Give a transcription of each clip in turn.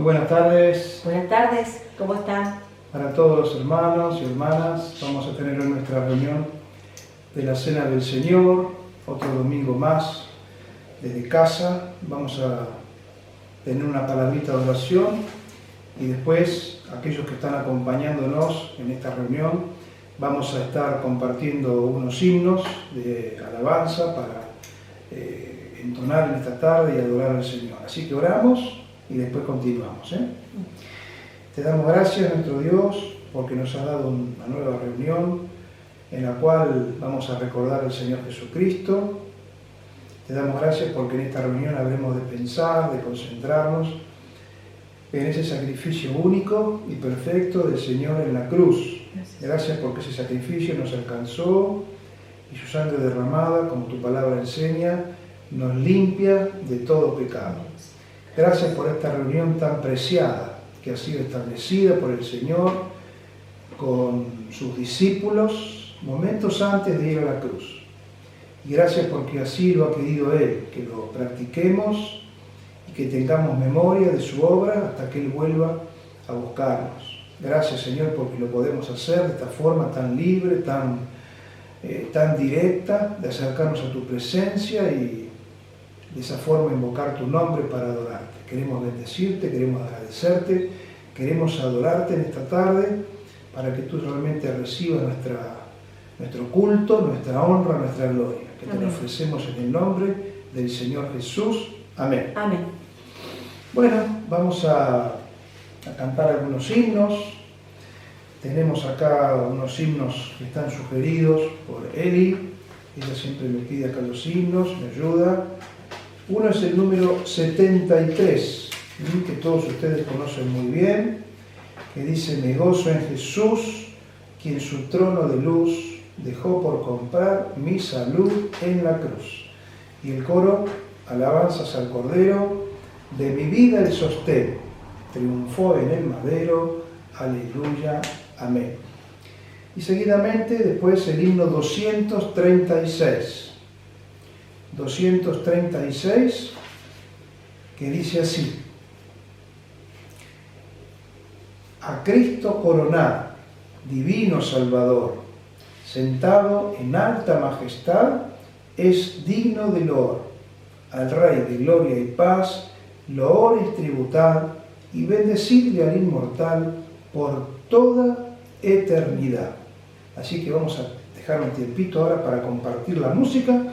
Muy buenas tardes. Buenas tardes, ¿cómo están? Para todos los hermanos y hermanas, vamos a tener hoy nuestra reunión de la Cena del Señor, otro domingo más desde casa. Vamos a tener una palabrita de oración y después aquellos que están acompañándonos en esta reunión vamos a estar compartiendo unos himnos de alabanza para entonar en esta tarde y adorar al Señor. Así que oramos y después continuamos. Te damos gracias, nuestro Dios, porque nos ha dado una nueva reunión en la cual vamos a recordar al Señor Jesucristo. Te damos gracias porque en esta reunión habremos de pensar, de concentrarnos en ese sacrificio único y perfecto del Señor en la cruz. Gracias porque ese sacrificio nos alcanzó y su sangre derramada, como tu palabra enseña, nos limpia de todo pecado. Gracias por esta reunión tan preciada que ha sido establecida por el Señor con sus discípulos momentos antes de ir a la cruz. Y gracias porque así lo ha querido Él, que lo practiquemos y que tengamos memoria de su obra hasta que Él vuelva a buscarnos. Gracias, Señor, porque lo podemos hacer de esta forma tan libre, tan directa, de acercarnos a tu presencia y de esa forma invocar tu nombre para adorarte. Queremos bendecirte, queremos agradecerte, queremos adorarte en esta tarde para que tú realmente recibas nuestro culto, nuestra honra, nuestra gloria, que te lo ofrecemos en el nombre del Señor Jesús. Amén. Amén. Bueno, vamos a cantar algunos himnos. Tenemos acá unos himnos que están sugeridos por Eli. Ella siempre me pide acá los himnos, me ayuda. Uno es el número 73, que todos ustedes conocen muy bien, que dice: me gozo en Jesús, quien su trono de luz dejó por comprar mi salud en la cruz. Y el coro: alabanzas al Cordero, de mi vida el sostén, triunfó en el madero, aleluya, amén. Y seguidamente después el himno 236, que dice así: a Cristo coronado, divino Salvador, sentado en alta majestad, es digno de loor. Al Rey de gloria y paz, loor y tributad, y bendecirle al inmortal por toda eternidad. Así que vamos a dejar un tiempito ahora para compartir la música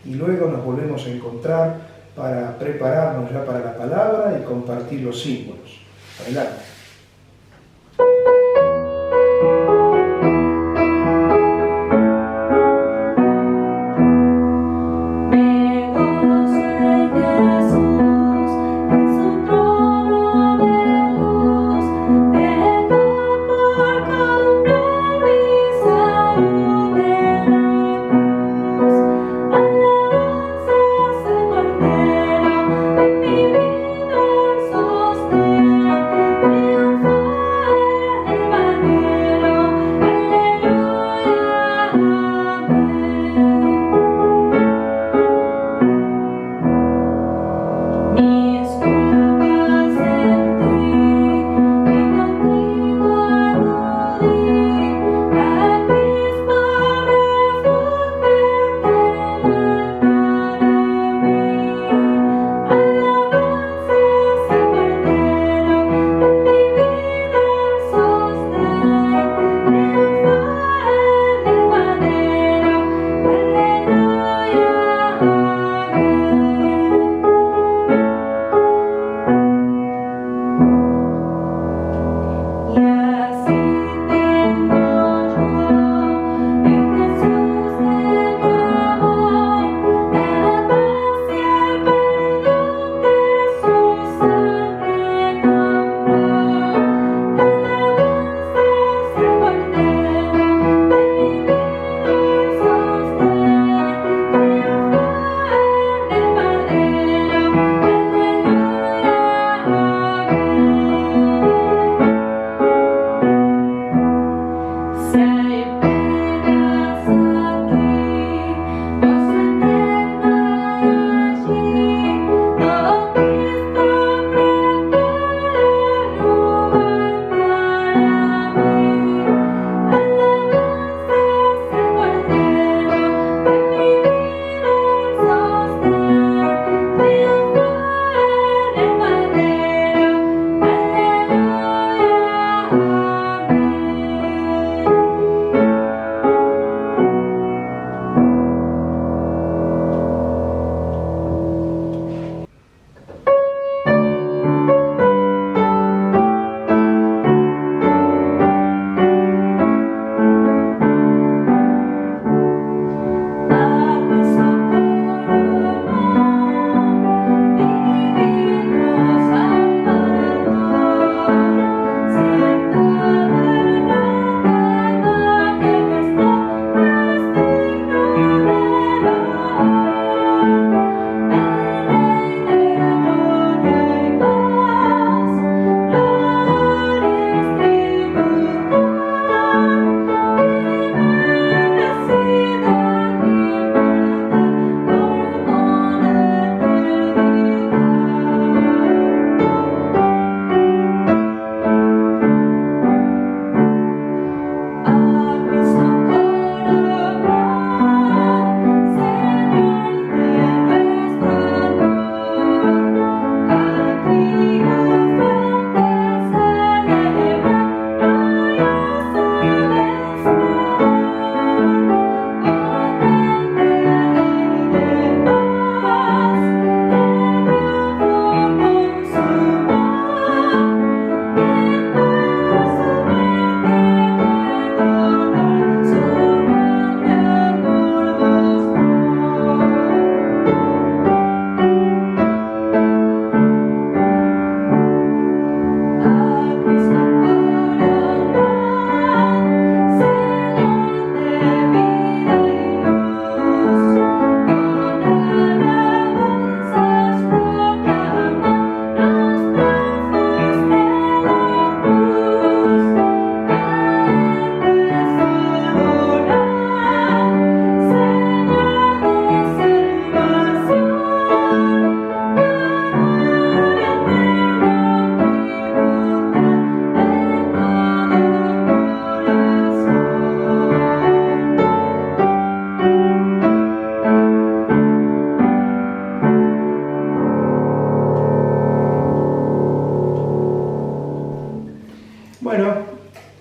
y luego nos volvemos a encontrar para prepararnos ya para la palabra y compartir los símbolos. Adelante. Alabanzas al Cordero, en mi vida el sostén.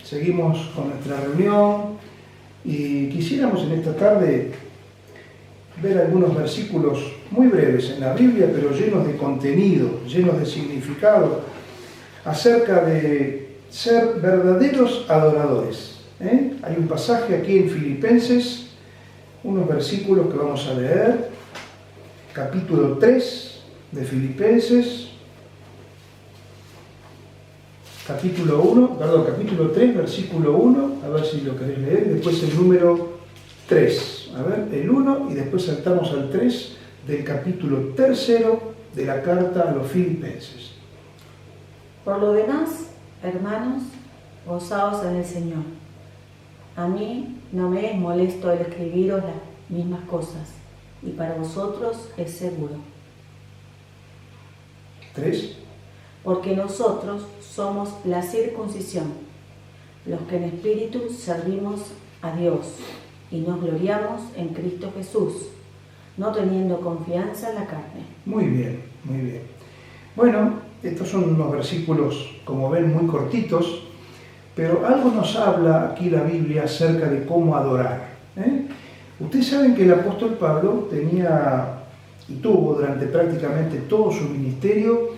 Seguimos con nuestra reunión y quisiéramos en esta tarde ver algunos versículos muy breves en la Biblia, pero llenos de contenido, llenos de significado, acerca de ser verdaderos adoradores. Hay un pasaje aquí en Filipenses, unos versículos que vamos a leer, capítulo 3 de Filipenses, capítulo 3, versículo 1, a ver si lo querés leer, después el número 3, a ver, el 1 y después saltamos al 3 del capítulo 3 de la carta a los Filipenses. Por lo demás, hermanos, gozaos en el Señor. A mí no me es molesto el escribiros las mismas cosas, y para vosotros es seguro. 3. Porque nosotros somos la circuncisión, los que en espíritu servimos a Dios y nos gloriamos en Cristo Jesús, no teniendo confianza en la carne. Muy bien, muy bien. Bueno, estos son unos versículos, como ven, muy cortitos, pero algo nos habla aquí la Biblia acerca de cómo adorar. Ustedes saben que el apóstol Pablo tenía y tuvo durante prácticamente todo su ministerio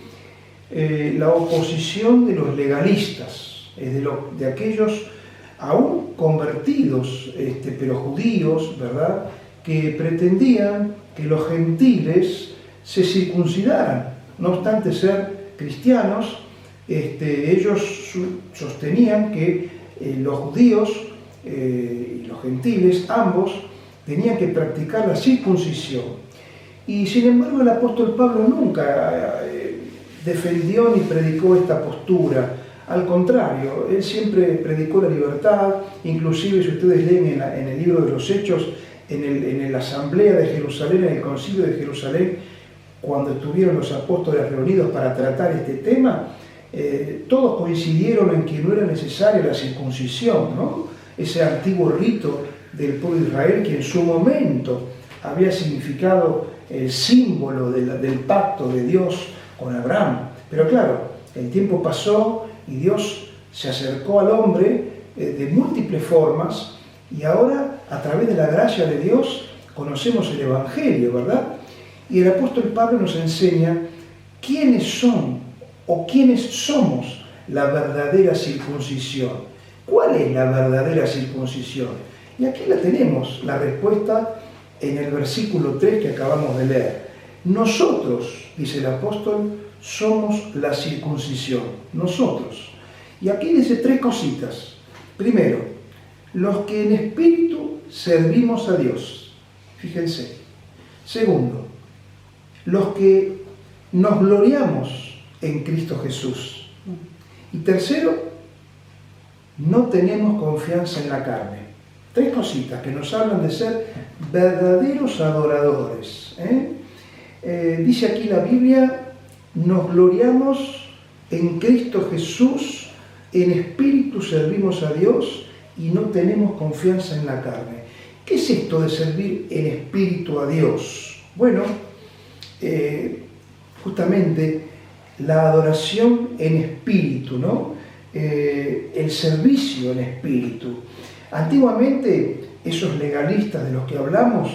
la oposición de los legalistas, de aquellos aún convertidos, pero judíos, ¿verdad?, que pretendían que los gentiles se circuncidaran. No obstante ser cristianos, ellos sostenían que los judíos y los gentiles, ambos, tenían que practicar la circuncisión. Y sin embargo el apóstol Pablo nunca defendió ni predicó esta postura. Al contrario, él siempre predicó la libertad. Inclusive, si ustedes leen en el libro de los Hechos, en la asamblea de Jerusalén, en el concilio de Jerusalén, cuando estuvieron los apóstoles reunidos para tratar este tema, todos coincidieron en que no era necesaria la circuncisión, ¿no? Ese antiguo rito del pueblo de Israel que en su momento había significado el símbolo del pacto de Dios con Abraham. Pero claro, el tiempo pasó y Dios se acercó al hombre de múltiples formas, y ahora, a través de la gracia de Dios, conocemos el Evangelio, ¿verdad? Y el apóstol Pablo nos enseña quiénes son o quiénes somos la verdadera circuncisión. ¿Cuál es la verdadera circuncisión? Y aquí la tenemos, la respuesta en el versículo 3 que acabamos de leer. Nosotros, dice el apóstol, somos la circuncisión. Nosotros. Y aquí dice tres cositas. Primero, los que en espíritu servimos a Dios. Fíjense. Segundo, los que nos gloriamos en Cristo Jesús. Y tercero, no tenemos confianza en la carne. Tres cositas que nos hablan de ser verdaderos adoradores. Dice aquí la Biblia, nos gloriamos en Cristo Jesús, en espíritu servimos a Dios y no tenemos confianza en la carne. ¿Qué es esto de servir en espíritu a Dios? Bueno, justamente la adoración en espíritu, ¿no? El servicio en espíritu. Antiguamente, esos legalistas de los que hablamos,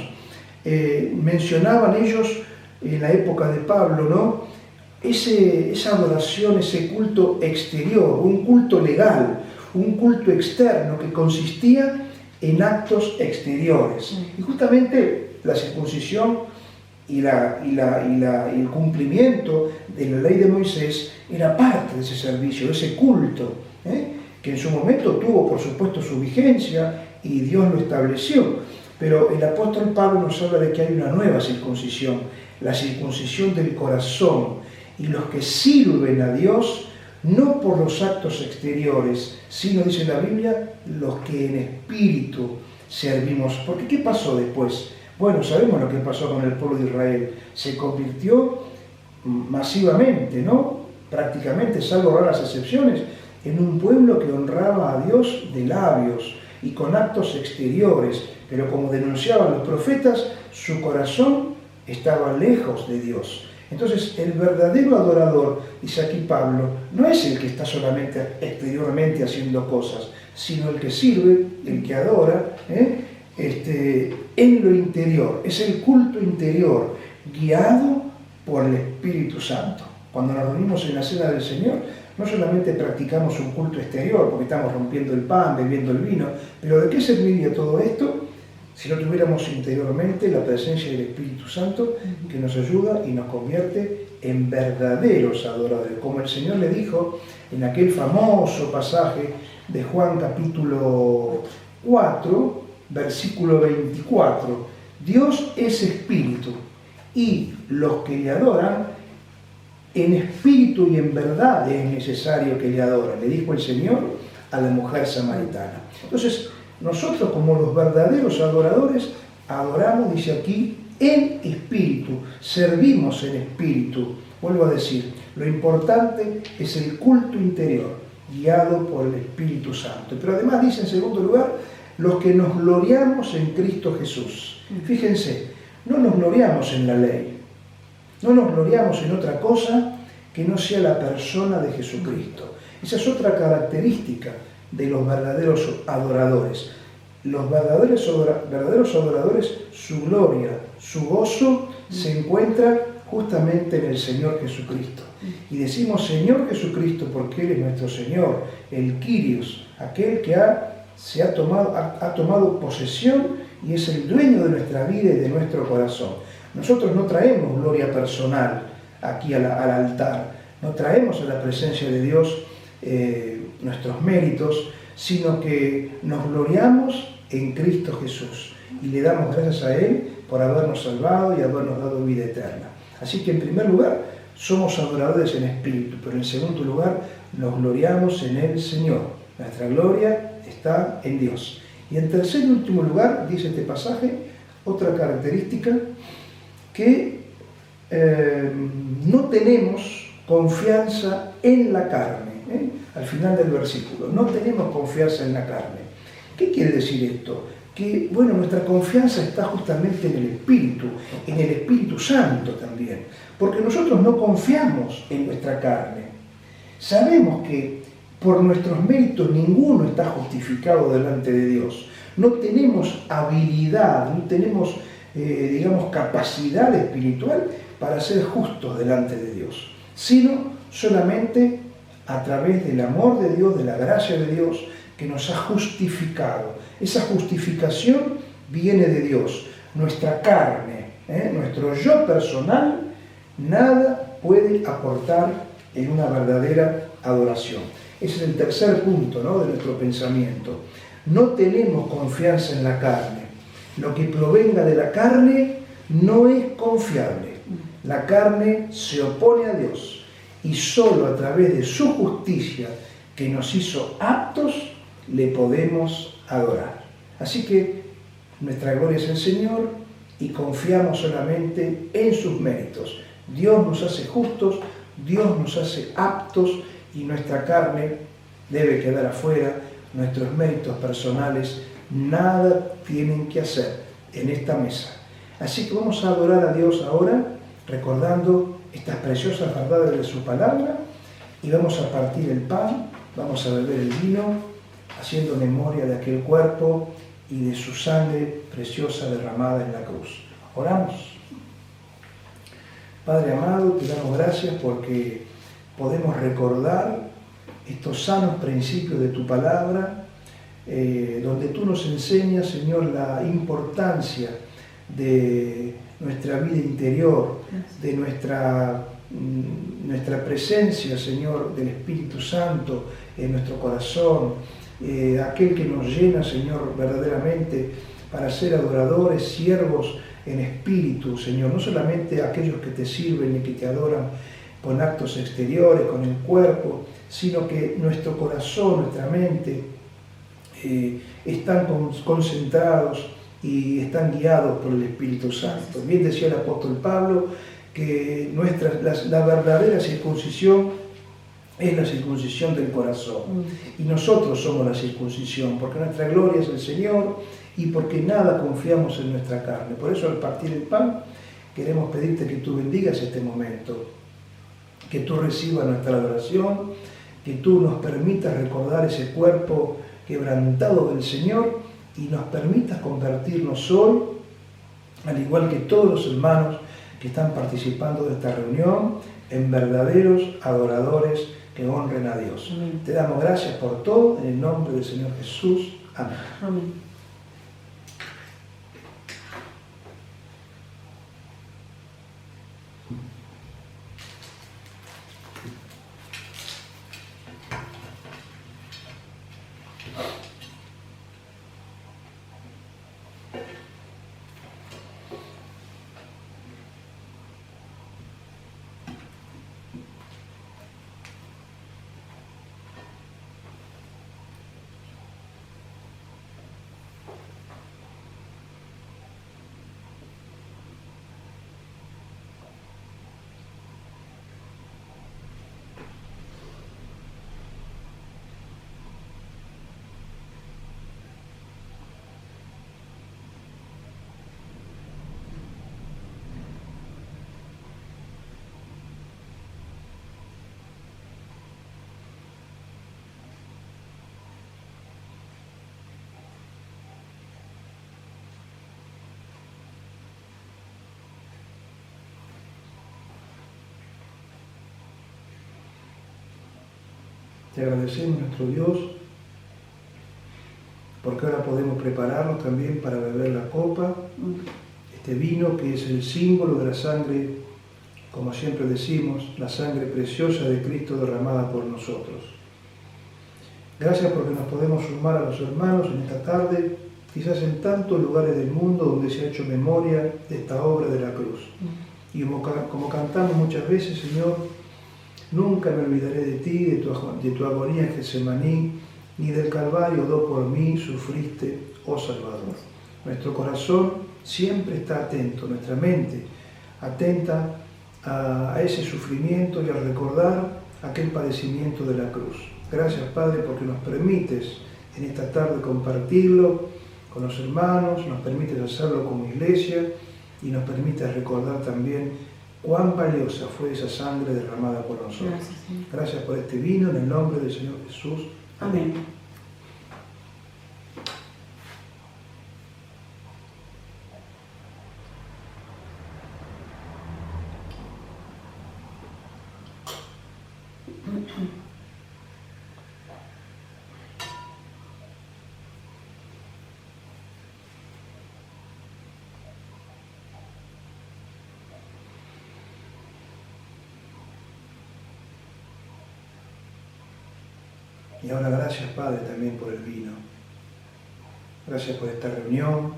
mencionaban ellos en la época de Pablo, ¿no?, esa adoración, ese culto exterior, un culto legal, un culto externo que consistía en actos exteriores. Y justamente la circuncisión y el cumplimiento de la ley de Moisés era parte de ese servicio, de ese culto, que en su momento tuvo, por supuesto, su vigencia y Dios lo estableció. Pero el apóstol Pablo nos habla de que hay una nueva circuncisión, la circuncisión del corazón, y los que sirven a Dios no por los actos exteriores, sino, dice la Biblia, los que en espíritu servimos. Porque ¿qué pasó después? Bueno, sabemos lo que pasó con el pueblo de Israel. Se convirtió masivamente, ¿no?, prácticamente, salvo raras excepciones, en un pueblo que honraba a Dios de labios y con actos exteriores, pero como denunciaban los profetas, su corazón estaba lejos de Dios. Entonces, el verdadero adorador, dice aquí Pablo, no es el que está solamente exteriormente haciendo cosas, sino el que sirve, el que adora, en lo interior. Es el culto interior, guiado por el Espíritu Santo. Cuando nos reunimos en la cena del Señor, no solamente practicamos un culto exterior, porque estamos rompiendo el pan, bebiendo el vino, pero ¿de qué serviría todo esto si no tuviéramos interiormente la presencia del Espíritu Santo que nos ayuda y nos convierte en verdaderos adoradores? Como el Señor le dijo en aquel famoso pasaje de Juan capítulo 4, versículo 24, Dios es espíritu y los que le adoran en espíritu y en verdad es necesario que le adoren, le dijo el Señor a la mujer samaritana. Entonces, nosotros como los verdaderos adoradores, adoramos, dice aquí, en espíritu, servimos en espíritu. Vuelvo a decir, lo importante es el culto interior, guiado por el Espíritu Santo. Pero además dice en segundo lugar, los que nos gloriamos en Cristo Jesús. Fíjense, no nos gloriamos en la ley, no nos gloriamos en otra cosa que no sea la persona de Jesucristo. Esa es otra característica de los verdaderos adoradores. Los verdaderos adoradores, su gloria, su gozo se encuentra justamente en el Señor Jesucristo. Y decimos Señor Jesucristo porque Él es nuestro Señor, el Kyrios, aquel que ha tomado posesión y es el dueño de nuestra vida y de nuestro corazón. Nosotros no traemos gloria personal aquí al altar, no traemos a la presencia de Dios nuestros méritos, sino que nos gloriamos en Cristo Jesús y le damos gracias a Él por habernos salvado y habernos dado vida eterna. Así que en primer lugar somos adoradores en espíritu, pero en segundo lugar nos gloriamos en el Señor. Nuestra gloria está en Dios. Y en tercer y último lugar, dice este pasaje, otra característica, que no tenemos confianza en la carne. Al final del versículo, no tenemos confianza en la carne. ¿Qué quiere decir esto? Que, bueno, nuestra confianza está justamente en el Espíritu Santo también, porque nosotros no confiamos en nuestra carne. Sabemos que por nuestros méritos ninguno está justificado delante de Dios. No tenemos habilidad, no tenemos, capacidad espiritual para ser justos delante de Dios, sino solamente a través del amor de Dios, de la gracia de Dios, que nos ha justificado. Esa justificación viene de Dios. Nuestra carne, nuestro yo personal, nada puede aportar en una verdadera adoración. Ese es el tercer punto, ¿no?, de nuestro pensamiento. No tenemos confianza en la carne. Lo que provenga de la carne no es confiable. La carne se opone a Dios. Y solo a través de su justicia, que nos hizo aptos, le podemos adorar. Así que nuestra gloria es el Señor y confiamos solamente en sus méritos. Dios nos hace justos, Dios nos hace aptos y nuestra carne debe quedar afuera. Nuestros méritos personales nada tienen que hacer en esta mesa. Así que vamos a adorar a Dios ahora, recordando estas preciosas verdades de su palabra, y vamos a partir el pan, vamos a beber el vino, haciendo memoria de aquel cuerpo y de su sangre preciosa derramada en la cruz. Oramos. Padre amado, te damos gracias porque podemos recordar estos sanos principios de tu palabra, donde tú nos enseñas, Señor, la importancia de nuestra vida interior, de nuestra presencia, Señor, del Espíritu Santo en nuestro corazón, aquel que nos llena, Señor, verdaderamente para ser adoradores, siervos en espíritu, Señor, no solamente aquellos que te sirven y que te adoran con actos exteriores, con el cuerpo, sino que nuestro corazón, nuestra mente están concentrados y están guiados por el Espíritu Santo. Bien decía el apóstol Pablo que la verdadera circuncisión es la circuncisión del corazón. Y nosotros somos la circuncisión, porque nuestra gloria es el Señor y porque nada confiamos en nuestra carne. Por eso al partir el pan queremos pedirte que tú bendigas este momento, que tú recibas nuestra adoración, que tú nos permitas recordar ese cuerpo quebrantados del Señor y nos permitas convertirnos hoy, al igual que todos los hermanos que están participando de esta reunión, en verdaderos adoradores que honren a Dios. Amén. Te damos gracias por todo, en el nombre del Señor Jesús. Amén. Amén. Te agradecemos, nuestro Dios, porque ahora podemos prepararnos también para beber la copa, este vino que es el símbolo de la sangre, como siempre decimos, la sangre preciosa de Cristo derramada por nosotros. Gracias porque nos podemos sumar a los hermanos en esta tarde, quizás en tantos lugares del mundo donde se ha hecho memoria de esta obra de la cruz. Y como cantamos muchas veces, Señor, nunca me olvidaré de ti, de tu agonía en Getsemaní, ni del Calvario do por mí sufriste, oh Salvador. Nuestro corazón siempre está atento, nuestra mente atenta a ese sufrimiento y a recordar aquel padecimiento de la cruz. Gracias, Padre, porque nos permites en esta tarde compartirlo con los hermanos, nos permites hacerlo como iglesia y nos permites recordar también cuán valiosa fue esa sangre derramada por nosotros. Gracias, Señor. Gracias por este vino, en el nombre del Señor Jesús. Amén. Y ahora gracias, Padre, también por el vino. Gracias por esta reunión.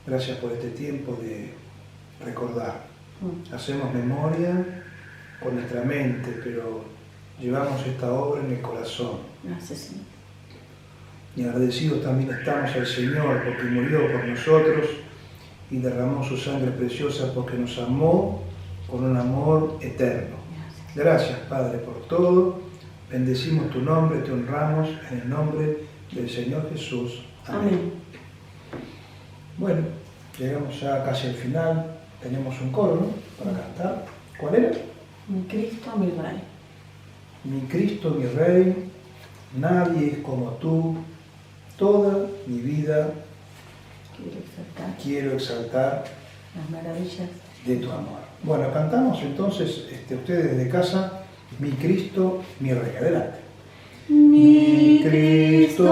Gracias por este tiempo de recordar. Hacemos memoria con nuestra mente, pero llevamos esta obra en el corazón. Gracias, Señor. Y agradecidos también estamos al Señor porque murió por nosotros y derramó su sangre preciosa porque nos amó con un amor eterno. Gracias, Padre, por todo. Bendecimos tu nombre, te honramos en el nombre del Señor Jesús. Amén. Amén. Bueno, llegamos ya casi al final. Tenemos un coro, ¿no?, para cantar. ¿Cuál era? Mi Cristo, mi Rey. Mi Cristo, mi Rey, nadie es como tú. Toda mi vida quiero exaltar las maravillas de tu amor. Bueno, cantamos entonces ustedes desde casa, mi Cristo, mi Rey. Adelante. Mi Cristo,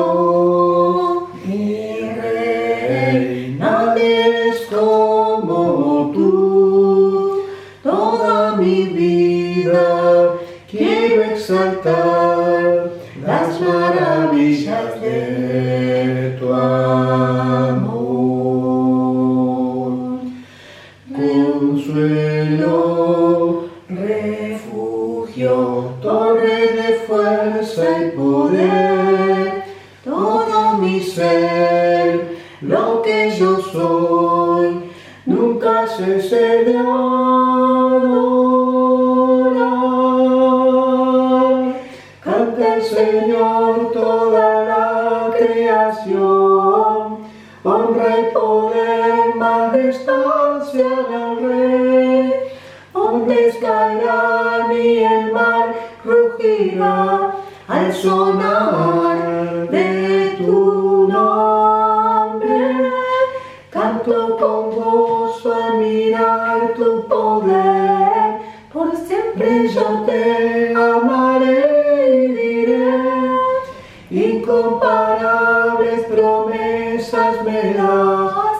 mi Rey, nadie es como tú. Toda mi vida quiero exaltar las maravillas de tu amor. Consuelo, refugio, torre de fuerza y poder, todo mi ser, lo que yo soy, nunca cesé de adorar. Canta el Señor toda la creación, honra y poder, majestad sean al Rey. Ondas caerán y el mar rugirá al sonar de siempre yo te amaré y diré, incomparables promesas me das,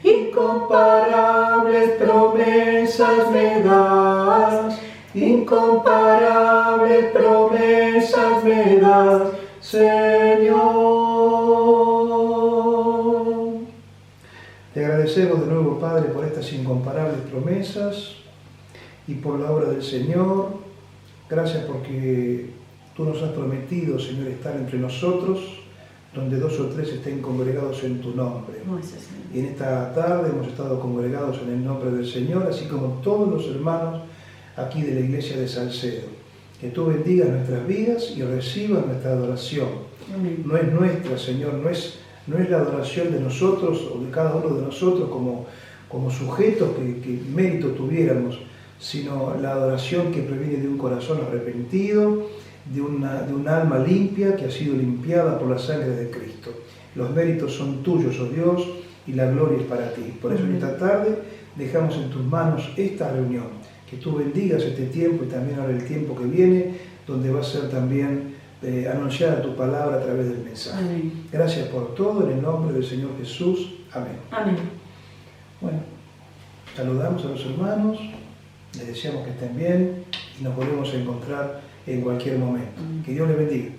incomparables promesas me das, incomparables promesas me das, Señor. Te agradecemos de nuevo, Padre, por estas incomparables promesas y por la obra del Señor. Gracias porque tú nos has prometido, Señor, estar entre nosotros, donde 2 o 3 estén congregados en tu nombre. Y en esta tarde hemos estado congregados en el nombre del Señor, así como todos los hermanos aquí de la iglesia de Salcedo. Que tú bendigas nuestras vidas y recibas nuestra adoración. Amén. No es nuestra, Señor, no es la adoración de nosotros o de cada uno de nosotros como sujetos que mérito tuviéramos, sino la adoración que proviene de un corazón arrepentido, de un alma limpia que ha sido limpiada por la sangre de Cristo. Los méritos son tuyos, oh Dios, y la gloria es para ti. Por eso en esta tarde dejamos en tus manos esta reunión. Que tú bendigas este tiempo y también ahora el tiempo que viene, donde va a ser también anunciada tu palabra a través del mensaje. Amén. Gracias por todo, en el nombre del Señor Jesús. Amén. Amén. Bueno, saludamos a los hermanos, les deseamos que estén bien y nos volvemos a encontrar en cualquier momento. Que Dios les bendiga.